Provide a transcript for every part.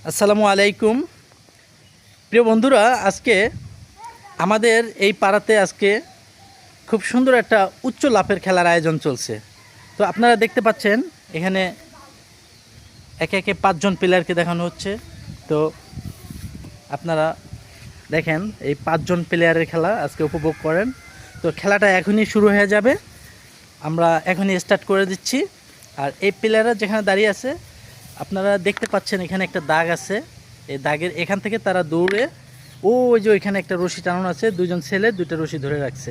আসসালামু আলাইকুম। প্রিয় বন্ধুরা, আজকে আমাদের এই পাড়াতে আজকে খুব সুন্দর একটা উচ্চ লাফের খেলার আয়োজন চলছে। তো আপনারা দেখতে পাচ্ছেন এখানে একে একে 5 জন প্লেয়ারকে দেখানো হচ্ছে। তো আপনারা দেখেন এই 5 জন প্লেয়ারের খেলা আজকে উপভোগ করেন। তো খেলাটা এখনই শুরু হয়ে যাবে, আমরা এখনই স্টার্ট করে দিচ্ছি। আর এই প্লেয়াররা যেখানে দাঁড়িয়ে আছে আপনারা দেখতে পাচ্ছেন এখানে একটা দাগ আছে। এই দাগের এখান থেকে তারা দৌড়ে ওই যে ওইখানে একটা রশি টানানো আছে, দুজন ছেলে দুইটা রশি ধরে রাখছে।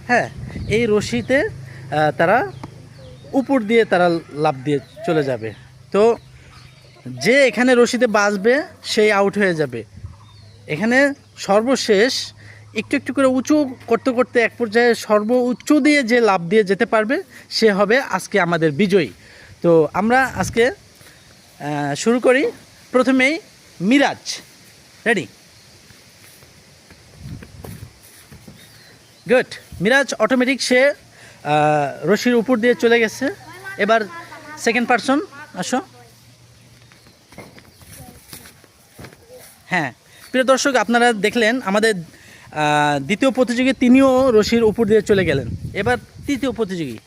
হ্যাঁ, এই রশিতে তারা উপর দিয়ে তারা লাফ দিয়ে চলে যাবে। তো যে এখানে রশিতে বাজবে সেই আউট হয়ে যাবে। এখানে সর্বশেষ একটু একটু করে উঁচু করতে করতে এক পর্যায়ে সর্বোচ্চ দিয়ে যে লাফ দিয়ে যেতে পারবে সে হবে আজকে আমাদের বিজয়ী। তো আমরা আজকে শুরু করি। প্রথমেই Miraj, ready, good. Miraj automatic সে রশির উপর দিয়ে চলে গেছে। এবার সেকেন্ড পারসন আসো। হ্যাঁ প্রিয় দর্শক, আপনারা দেখলেন আমাদের দ্বিতীয় প্রতিযোগী তিনিও রশির উপর দিয়ে চলে গেলেন। এবার তৃতীয় প্রতিযোগী,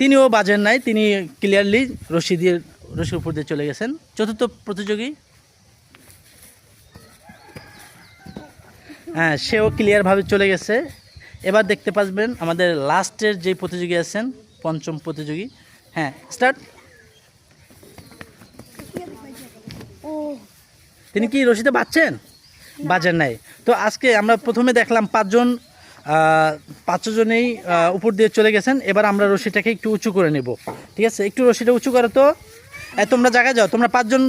তিনিও বাজেন নাই, তিনি ক্লিয়ারলি রশির উপর দিয়ে চলে গেছেন। চতুর্থ প্রতিযোগী, হ্যাঁ সেও ক্লিয়ারভাবে চলে গেছে। এবার দেখতে পাচ্বেন আমাদের লাস্টের যে প্রতিযোগী আছেন, পঞ্চম প্রতিযোগী। হ্যাঁ স্টার্ট। তিনি কি রশিতে বাজছেন? বাজেন নাই। তো আজকে আমরা প্রথমে দেখলাম 5 জনেই উপর দিয়ে চলে গেছেন। এবার আমরা রশিটাকে একটু উঁচু করে নেব, ঠিক আছে? একটু রশিটা উঁচু করো তো। তোমরা জায়গায় যাও, তোমরা 5 জন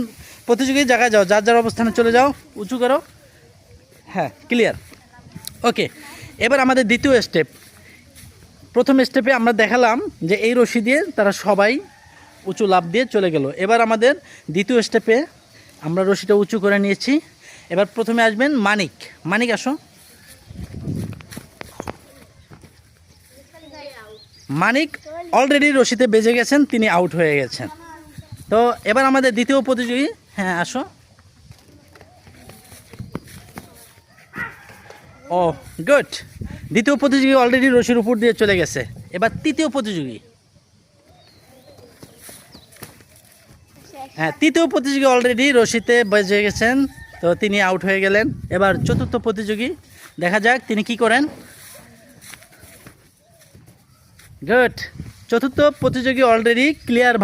প্রতিযোগী জায়গায় যাও, যার যার অবস্থানে চলে যাও, উঁচু করো। হ্যাঁ ক্লিয়ার, ওকে। এবার আমাদের দ্বিতীয় স্টেপ। প্রথম স্টেপে আমরা দেখালাম যে এই রশি দিয়ে তারা সবাই উঁচু লাফ দিয়ে চলে গেল। এবার আমাদের দ্বিতীয় স্টেপে আমরা রশিটা উঁচু করে নিয়েছি। এবার প্রথমে আসবেন মানিক। মানিক আসো। মানিক অলরেডি রশিতে বেজে গেছেন, তিনি আউট হয়ে গেছেন। তো এবার আমাদের দ্বিতীয় প্রতিযোগী, হ্যাঁ আসো। ও গুড, দ্বিতীয় প্রতিযোগী অলরেডি রশির উপর দিয়ে চলে গেছে। এবার তৃতীয় প্রতিযোগী, হ্যাঁ তৃতীয় প্রতিযোগী অলরেডি রশিতে বেজে গেছেন, তো তিনি আউট হয়ে গেলেন। এবার চতুর্থ প্রতিযোগী, দেখা যাক তিনি কি করেন। গুড, চতুর্থ প্রতিযোগী অলরেডি ক্লিয়ার